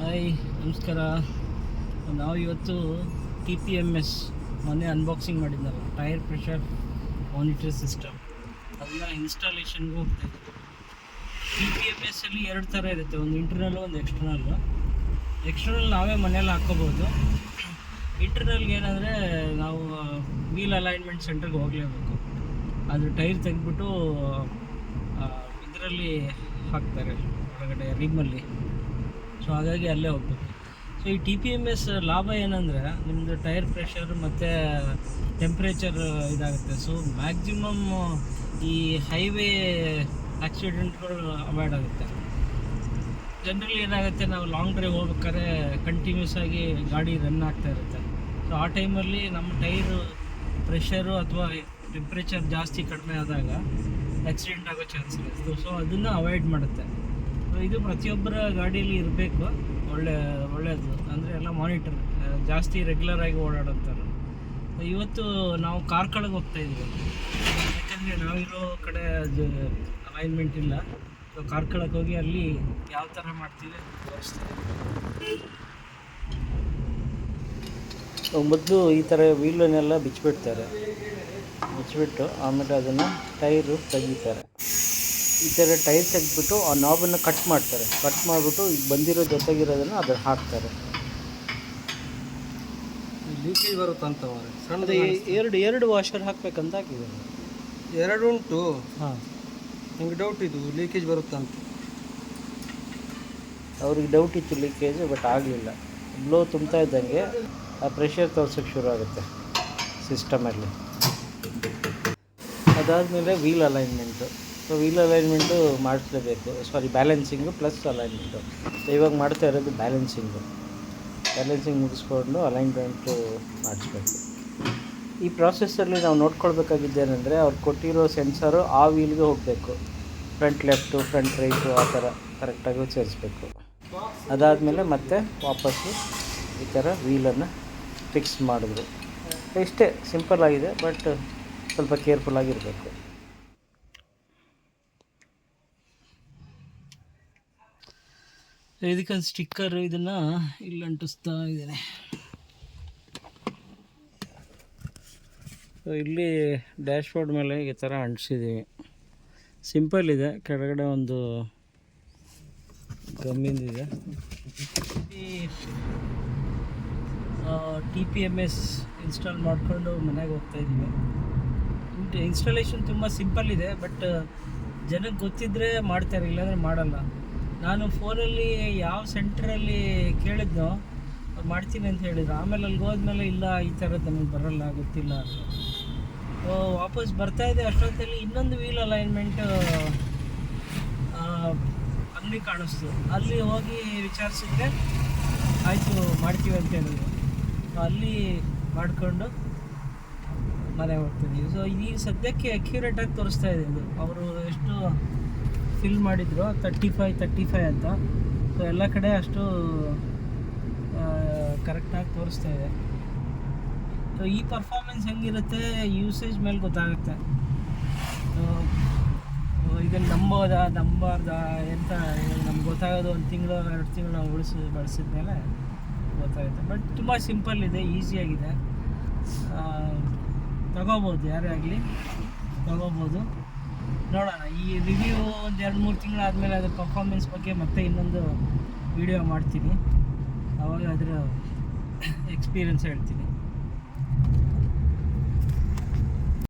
Hi, ನಮಸ್ಕಾರ. ನಾವು ಇವತ್ತು TPMS ಮೊನ್ನೆ ಅನ್ಬಾಕ್ಸಿಂಗ್ ಮಾಡಿದ್ನಲ್ಲ, ಟೈರ್ ಪ್ರೆಷರ್ ಮಾನಿಟರ್ ಸಿಸ್ಟಮ್, ಅದನ್ನ ಇನ್ಸ್ಟಾಲೇಷನ್ಗೆ ಹೋಗ್ತಾ ಇದ್ದೀವಿ. TPMSಲ್ಲಿ ಎರಡು ಥರ ಇರುತ್ತೆ, ಒಂದು ಇಂಟರ್ನಲ್ಲು ಒಂದು ಎಕ್ಸ್ಟರ್ನಲ್ಲು. ಎಕ್ಸ್ಟರ್ನಲ್ ನಾವೇ ಮನೇಲಿ ಹಾಕ್ಕೋಬೋದು. ಇಂಟರ್ನಲ್ಗೆ ಏನಂದರೆ ನಾವು ವೀಲ್ ಅಲೈನ್ಮೆಂಟ್ ಸೆಂಟರ್ಗೆ ಹೋಗಲೇಬೇಕು. ಅದು ಟೈರ್ ತೆಗೆದ್ಬಿಟ್ಟು ಇದರಲ್ಲಿ ಹಾಕ್ತಾರೆ ಹೊರಗಡೆ ರಿಮ್ಮಲ್ಲಿ. ಸೊ ಹಾಗಾಗಿ ಅಲ್ಲೇ ಹೋಗ್ಬೇಕು. ಸೊ ಈ TPMS ಲಾಭ ಏನಂದರೆ ನಿಮ್ಮದು ಟೈರ್ ಪ್ರೆಷರ್ ಮತ್ತು ಟೆಂಪ್ರೇಚರ್ ಇದಾಗುತ್ತೆ. ಸೊ ಮ್ಯಾಕ್ಸಿಮಮ್ ಈ ಹೈವೇ ಆಕ್ಸಿಡೆಂಟ್ಗಳು ಅವಾಯ್ಡ್ ಆಗುತ್ತೆ. ಜನರಲಿ ಏನಾಗುತ್ತೆ, ನಾವು ಲಾಂಗ್ ಡ್ರೈವ್ ಹೋಗ್ಬೇಕಾದ್ರೆ ಕಂಟಿನ್ಯೂಸ್ ಆಗಿ ಗಾಡಿ ರನ್ ಆಗ್ತಾ ಇರುತ್ತೆ. ಸೊ ಆ ಟೈಮಲ್ಲಿ ನಮ್ಮ ಟೈರು ಪ್ರೆಷರು ಅಥವಾ ಟೆಂಪ್ರೇಚರ್ ಜಾಸ್ತಿ ಕಡಿಮೆ ಆದಾಗ ಆಕ್ಸಿಡೆಂಟ್ ಆಗೋ ಚಾನ್ಸ್ ಇರುತ್ತೆ. ಸೊ ಅದನ್ನು ಅವಾಯ್ಡ್ ಮಾಡುತ್ತೆ. ಸೊ ಇದು ಪ್ರತಿಯೊಬ್ಬರ ಗಾಡೀಲಿ ಇರಬೇಕು, ಒಳ್ಳೆಯದು. ಅಂದರೆ ಎಲ್ಲ ಮಾನಿಟರ್ ಜಾಸ್ತಿ ರೆಗ್ಯುಲರ್ ಆಗಿ ಓಡಾಡುತ್ತಾರೆ. ಇವತ್ತು ನಾವು ಕಾರ್ಕಳಕ್ಕೆ ಹೋಗ್ತಾ ಇದ್ದೀವಿ, ಯಾಕಂದರೆ ನಾವಿರೋ ಕಡೆ ಅದು ಅಲೈನ್ಮೆಂಟ್ ಇಲ್ಲ. ಸೊ ಕಾರ್ಕಳಕ್ಕೆ ಹೋಗಿ ಅಲ್ಲಿ ಯಾವ ಥರ ಮಾಡ್ತೀವಿ ತೋರಿಸ್ತೀವಿ. ಮೊದಲು ಈ ಥರ ವೀಲನ್ನೆಲ್ಲ ಬಿಚ್ಚಿಬಿಡ್ತಾರೆ, ಬಿಚ್ಚಿಬಿಟ್ಟು ಆಮೇಲೆ ಅದನ್ನು ಟೈರು ತೆಗಿತಾರೆ. ಈ ಥರ ಟೈರ್ ತೆಗೆದ್ಬಿಟ್ಟು ಆ ನಾಬನ್ನು ಕಟ್ ಮಾಡ್ತಾರೆ. ಕಟ್ ಮಾಡಿಬಿಟ್ಟು ಈಗ ಬಂದಿರೋ ಜೊತೆಗಿರೋದನ್ನು ಅದನ್ನು ಹಾಕ್ತಾರೆ. ಲೀಕೇಜ್ ಬರುತ್ತಂತ ಸಣ್ಣದು ಎರಡು ವಾಷರ್ ಹಾಕಬೇಕಂತ ಹಾಕಿದ್ದಾರೆ. ಎರಡು ಉಂಟು. ಹಾಂ, ನಿಮಗೆ ಡೌಟ್ ಇದು ಲೀಕೇಜ್ ಬರುತ್ತಂತ. ಅವ್ರಿಗೆ ಡೌಟ್ ಇತ್ತು ಲೀಕೇಜ್, ಬಟ್ ಆಗಲಿಲ್ಲ. ಬ್ಲೋ ತುಂಬ್ತಾ ಇದ್ದಂಗೆ ಆ ಪ್ರೆಷರ್ ತೋರ್ಸೋಕ್ಕೆ ಶುರು ಆಗುತ್ತೆ ಸಿಸ್ಟಮಲ್ಲಿ. ಅದಾದಮೇಲೆ wheel alignment. So wheel alignment ಮಾಡಿಸ್ಲೇಬೇಕು. Balancing plus alignment. ಸೊ ಇವಾಗ ಮಾಡ್ತಾ ಇರೋದು ಬ್ಯಾಲೆನ್ಸಿಂಗ್ ಮುಗಿಸ್ಕೊಂಡು ಅಲೈನ್ಮೆಂಟು ಮಾಡಿಸ್ಬೇಕು. ಈ ಪ್ರಾಸೆಸ್ಸಲ್ಲಿ ನಾವು ನೋಡ್ಕೊಳ್ಬೇಕಾಗಿದ್ದೇನೆಂದರೆ, ಅವ್ರು ಕೊಟ್ಟಿರೋ ಸೆನ್ಸರು ಆ ವೀಲ್ಗೆ ಹೋಗಬೇಕು. ಫ್ರಂಟ್ ಲೆಫ್ಟು, ಫ್ರಂಟ್ ರೈಟು ಆ ಥರ ಕರೆಕ್ಟಾಗಿ ಸೇರಿಸ್ಬೇಕು. ಅದಾದಮೇಲೆ ಮತ್ತೆ ವಾಪಸ್ಸು ಈ ಥರ ವೀಲನ್ನು ಫಿಕ್ಸ್ ಮಾಡಿದ್ರು. ಇಷ್ಟೇ ಸಿಂಪಲ್ ಆಗಿದೆ, ಬಟ್ ಸ್ವಲ್ಪ ಕೇರ್ಫುಲ್ಲಾಗಿರಬೇಕು. ಇದಕ್ಕೊಂದು ಸ್ಟಿಕ್ಕರ್, ಇದನ್ನು ಇಲ್ಲಿ ಅಂಟಿಸ್ತಾ ಇದ್ದೇನೆ. ಇಲ್ಲಿ ಡ್ಯಾಶ್ ಬೋರ್ಡ್ ಮೇಲೆ ಈ ಥರ ಅಂಟಿಸಿದ್ದೀವಿ. ಸಿಂಪಲ್ ಇದೆ. ಕೆಳಗಡೆ ಒಂದು ಗಮ್ಮಿಂದಿದೆ. ಈ TPMS ಇನ್ಸ್ಟಾಲ್ ಮಾಡಿಕೊಂಡು ಮನೆಗೆ ಹೋಗ್ತಾ ಇದ್ದೀವಿ. ಇನ್ಸ್ಟಾಲೇಷನ್ ತುಂಬ ಸಿಂಪಲ್ ಇದೆ, ಬಟ್ ಜನಕ್ಕೆ ಗೊತ್ತಿದ್ದರೆ ಮಾಡ್ತಾರೆ, ಇಲ್ಲಾಂದರೆ ಮಾಡಲ್ಲ. ನಾನು ಫೋನಲ್ಲಿ ಯಾವ ಸೆಂಟ್ರಲ್ಲಿ ಕೇಳಿದ್ನೋ ಅವ್ರು ಮಾಡ್ತೀನಿ ಅಂತ ಹೇಳಿದ್ರು. ಆಮೇಲೆ ಅಲ್ಲಿಗೆ ಹೋದ್ಮೇಲೆ ಇಲ್ಲ, ಈ ಥರದ್ದು ನನಗೆ ಬರೋಲ್ಲ, ಗೊತ್ತಿಲ್ಲ. ವಾಪಸ್ ಬರ್ತಾಯಿದ್ದೆ ಅಷ್ಟೊತ್ತಲ್ಲಿ ಇನ್ನೊಂದು ವೀಲ್ ಅಲೈನ್ಮೆಂಟ್ ಅಂಗಡಿ ಕಾಣಿಸ್ತು. ಅಲ್ಲಿ ಹೋಗಿ ವಿಚಾರಿಸಿದ್ರೆ ಆಯಿತು ಮಾಡ್ತೀವಿ ಅಂತ ಹೇಳಿದ್ರು. ಅಲ್ಲಿ ಮಾಡಿಕೊಂಡು ಮನೆಗೆ ಹೋಗ್ತಿದ್ದೀವಿ. ಸೊ ಈ ಸದ್ಯಕ್ಕೆ ಅಕ್ಯುರೇಟಾಗಿ ತೋರಿಸ್ತಾ ಇದೆ ಇದು. ಅವರು ಎಷ್ಟು ಫಿಲ್ ಮಾಡಿದ್ರು 35 ಅಂತ. ಸೊ ಎಲ್ಲ ಕಡೆ ಅಷ್ಟು ಕರೆಕ್ಟಾಗಿ ತೋರಿಸ್ತಾ ಇದೆ. ಸೊ ಈ ಪರ್ಫಾರ್ಮೆನ್ಸ್ ಹೆಂಗಿರುತ್ತೆ ಯೂಸೇಜ್ ಮೇಲೆ ಗೊತ್ತಾಗುತ್ತೆ. ಇದನ್ನು ನಂಬಾರ್ದಾ ಅಂತ ನಮ್ಗೆ ಗೊತ್ತಾಗೋದು 1 ತಿಂಗಳು 2 ತಿಂಗಳು ನಾವು ಬಳಸಿದ ಮೇಲೆ ಗೊತ್ತಾಗುತ್ತೆ. ಬಟ್ ತುಂಬ ಸಿಂಪಲ್ ಇದೆ, ಈಸಿಯಾಗಿದೆ. ತಗೋಬೋದು, ಯಾರೇ ಆಗಲಿ ತಗೋಬೋದು. ನೋಡೋಣ, ಈ ರಿವ್ಯೂ ಒಂದು 2-3 ತಿಂಗಳಾದಮೇಲೆ ಅದರ ಪರ್ಫಾರ್ಮೆನ್ಸ್ ಬಗ್ಗೆ ಮತ್ತೆ ಇನ್ನೊಂದು ವಿಡಿಯೋ ಮಾಡ್ತೀನಿ. ಆವಾಗ ಅದರ ಎಕ್ಸ್ಪೀರಿಯನ್ಸ್ ಹೇಳ್ತೀನಿ.